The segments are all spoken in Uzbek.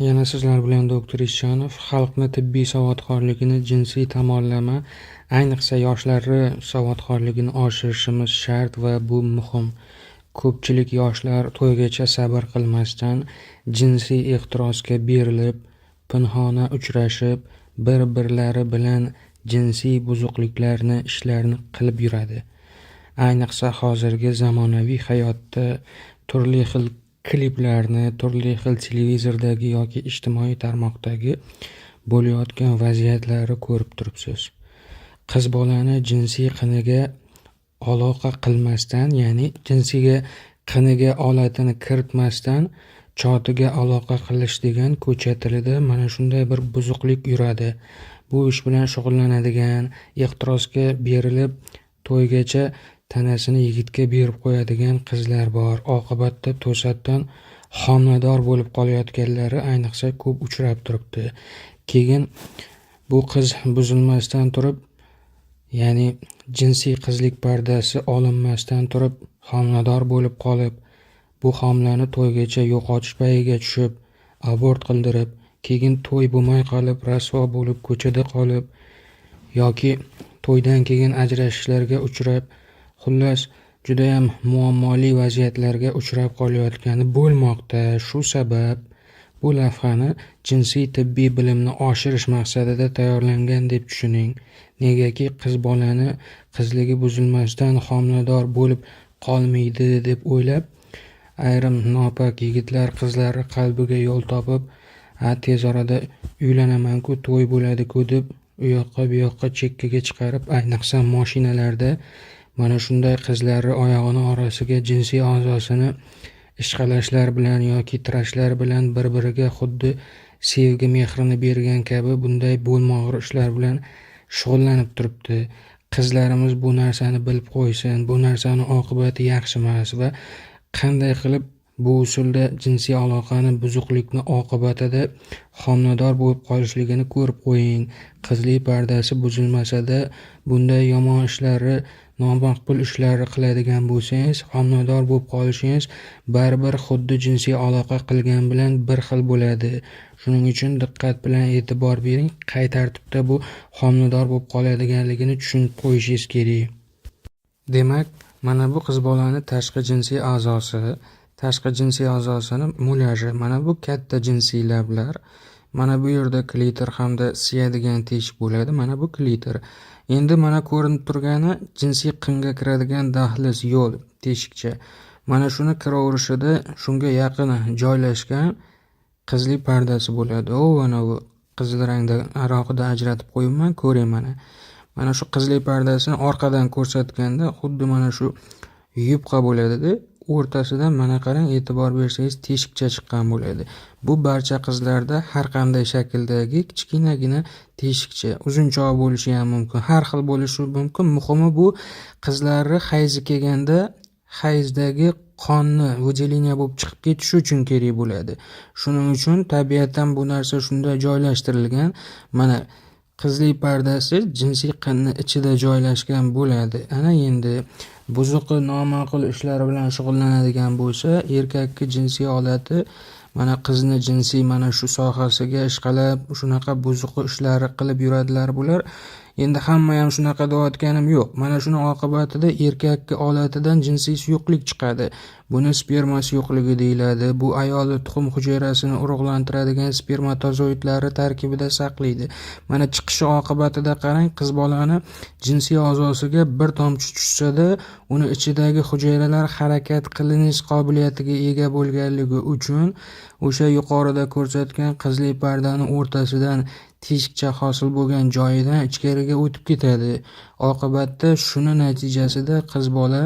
Yana sizlar bilan doktor Eshonov. Xalqni tibbiy savodxonligini jinsiy tomonlama, ayniqsa yoshlarni savodxonligini oshirishimiz shart va bu muhim. Ko'pchilik yoshlar to'ygacha sabr qilmasdan jinsiy ehtirosga berilib, pinhona uchrashib, bir-birlari bilan jinsiy buzuqliklarni ishlarni qilib yuradi. Ayniqsa hozirgi zamonaviy hayotda turli xil kliplarni, turli xil televizordagi yoki ijtimoiy tarmoqdagi bo'layotgan vaziyatlarni ko'rib turibsiz. Qiz bolani jinsiy qiniga aloqa qilmasdan, ya'ni jinsiga qiniga olatini kiritmasdan chotiga aloqa qilish degan ko'cha tilida mana shunday bir buzuqlik yuradi. Bu ish bilan shug'ullanadigan, ehtirosga berilib, to'ygacha tanasini yigitga berib qo'yadigan qizlar bor. Oqibatda to'satdan homilador bo'lib qolayotganlari ayniqsa ko'p uchrab turibdi. Keyin bu qiz buzilmasdan turib, ya'ni jinsiy qizlik pardasi olinmasdan turib homilador bo'lib qolib, bu homilani to'ygacha yo'qotish payiga tushib, abort qildirib, keyin to'y bo'lmay qolib, rasvo bo'lib ko'chada qolib yoki to'ydan keyin ajrashishlarga uchrab, xullas judayam muammoli vaziyatlarga uchrab qolayotgani bo'lmoqda. Shu sabab bu lavhani jinsiy tibbiy bilimni oshirish maqsadida tayyorlangan deb tushuning. Negaki qiz bolani qizligi buzilmasdan homilador bo'lib qolmaydi deb o'ylab, ayrim nopak yigitlar qizlari qalbiga yo'l topib, tez orada uylanaman-ku, to'y bo'ladi-ku deb u yoqqa bu yoqqa chekkaga chiqarib, ayniqsa mashinalarda mana shunday qizlarni oyog'ini orasiga jinsiy a'zosini ishqalashlar bilan yoki tirashlar bilan bir-biriga xuddi sevgi mehrini bergan kabi bunday bo'lmag'ur ishlar bilan shug'ullanib turibdi. Qizlarimiz bu narsani bilib qo'ysin, bu narsani oqibati yaxshi emas va qanday qilib bu usulda jinsiy aloqani buzuqlikni oqibatida homilador bo'lib qolishligini ko'rib qo'ying. Qizlik pardasi buzilmasada bunday yomon ishlarni, nomaqbul ishlarni qiladigan bo'lsangiz, homilador bo'lib qolishingiz baribir xuddi jinsiy aloqa qilgan bilan bir xil bo'ladi. Shuning uchun diqqat bilan e'tibor bering, qay tartibda bu homilador bo'lib qoladiganligini tushunib qo'yishingiz kerak. Demak, mana bu qiz bolani tashqi jinsiy a'zosini mulyaji, mana bu katta jinsiy lablar, mana bu yerda klitor hamda siyadigan teshik bo'ladi, mana bu klitor. Endi mana ko'rinib turgani jinsiy qinga kiradigan dahliz, yo'l, teshikcha. Mana shuni kiraverishida shunga yaqin joylashgan qizlik pardasi bo'ladi. Mana bu qizil rangda aroqida ajratib qo'yibman, ko'ring mana. Mana shu qizlik pardasini orqadan ko'rsatganda xuddi mana shu yupqa bo'ladi-da, o'rtasidan mana qarang, e'tibor bersangiz teshikcha chiqqan bo'ladi. Bu barcha qizlarda har qanday shakldagi kichkinagina teshikcha, uzunchoq bo'lishi ham mumkin, har xil bo'lishi mumkin. Muhimi bu qizlarni hayzi kelganda hayzdagi qonni выделение bo'lib chiqib ketishi uchun kerak bo'ladi. Shuning uchun tabiatan bu narsa shunday joylashtirilgan. Mana qizlik pardasi jinsiy qinni ichida joylashgan bo'ladi. Ana endi buzuqi noma'qul ishlar bilan shug'ullanadigan bo'lsa, erkakki jinsiy holati mana qizni jinsiy mana shu sohasiga ishqalab, shunaqa buzuqi ishlar qilib yuradilar bular. Endi hamma ham shunaqa deyotganim yo'q. Mana shuni oqibatida erkakki holatidan jinsiy suyuqlik chiqadi. Buni sperma suyuqligi deyiladi. Bu ayolni tuxum hujayrasini urug'lantiradigan spermatozoidlari tarkibida saqlaydi. Mana chiqishi oqibatida qarang, qiz bolani jinsiy a'zosiga bir tomchi tushsa-da, uni ichidagi hujayralar harakat qilinish qobiliyatiga ega bo'lganligi uchun o'sha yuqorida ko'rsatgan qizlik pardani o'rtasidan teshikcha hosil bo'lgan joyidan ichkariga o'tib ketadi. Oqibatda shuni natijasida qiz bola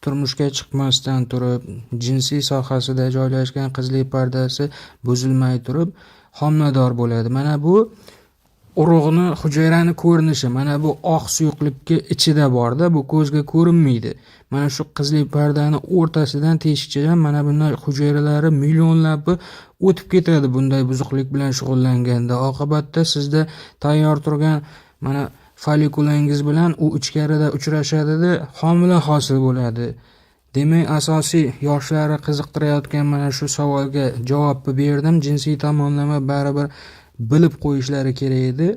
turmushga chiqmasdan turib, jinsiy sohasida joylashgan qizlik pardasi buzilmay turib homilador bo'ladi. Mana bu urug'ni, hujayrani ko'rinishi, mana bu oq suyuqlikka ichida borda, bu ko'zga ko'rinmaydi. Mana shu qizlik pardani o'rtasidan teshikchadan mana bunday hujayralari millionlab o'tib ketadi bunday buzuqlik bilan shug'ullanganda. Oqibatda sizda tayyor turgan mana follikulangiz bilan u ichkarida uchrashadi-da, homila hosil bo'ladi. Demak, asosiy yoshlari qiziqtirayotgan mana shu savolga javob berdim. Jinsiy tomonlama baribir bilib qo'yishlari kerak edi.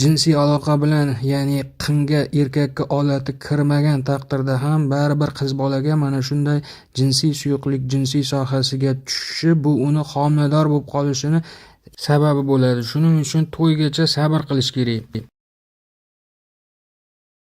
Jinsiy aloqa bilan, ya'ni qinga erkakka olati kirmagan taqdirda ham baribir qiz bolaga mana shunday jinsiy suyuqlik jinsiy sohasiga tushishi bu uni homilador bo'lib qolishini sababi bo'ladi. Shuning uchun to'ygacha sabr qilish kerak.